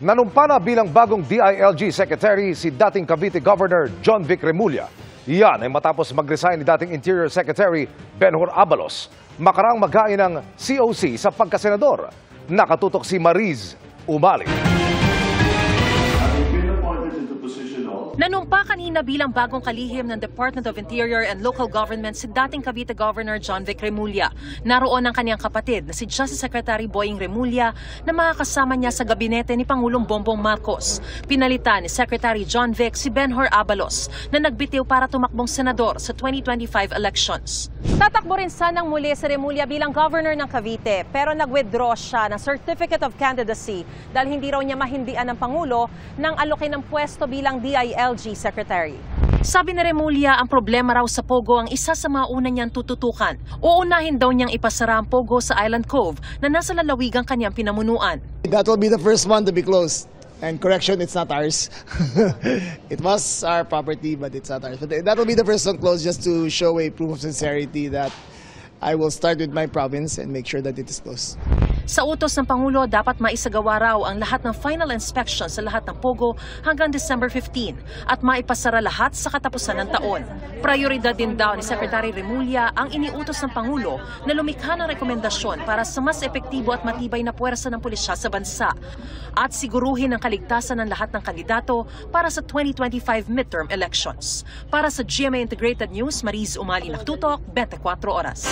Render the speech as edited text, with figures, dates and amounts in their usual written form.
Nanumpa na bilang bagong DILG Secretary si dating Cavite Governor John Vic Remulla. Iyan ay matapos mag-resign ni dating Interior Secretary Benhur Abalos. Makarang maghain ng COC sa pagkasenador. Nakatutok si Mariz Umali. Nanumpa kanina bilang bagong kalihim ng Department of Interior and Local Government si dating Cavite Governor John Vic Remulla. Naroon ang kanyang kapatid na si Justice Secretary Boying Remulla na makakasama niya sa gabinete ni Pangulong Bongbong Marcos. Pinalitan ni Secretary John Vic si Benhur Abalos na nagbitiw para tumakbong senador sa 2025 elections. Tatakbo rin sanang muli si Remulla bilang governor ng Cavite pero nag-withdraw siya ng Certificate of Candidacy dahil hindi raw niya mahindian ng Pangulo nang alokin ng pwesto bilang DILG Secretary. Sabi ni Remulla, ang problema raw sa Pogo ang isa sa mga una niyang tututukan. Uunahin daw niyang ipasara ang Pogo sa Island Cove na nasa lalawigang kanyang pinamunuan. That will be the first one to be closed. And correction, it's not ours. It was our property, but it's not ours. But that will be the first one closed just to show a proof of sincerity that I will start with my province and make sure that it is closed. Sa utos ng Pangulo, dapat maisagawa raw ang lahat ng final inspection sa lahat ng Pogo hanggang December 15 at maipasara lahat sa katapusan ng taon. Prioridad din daw ni Secretary Remulla ang iniutos ng Pangulo na lumikha ng rekomendasyon para sa mas epektibo at matibay na puwersa ng pulisya sa bansa at siguruhin ang kaligtasan ng lahat ng kandidato para sa 2025 midterm elections. Para sa GMA Integrated News, Mariz Umali, Naktutok, 24 Oras.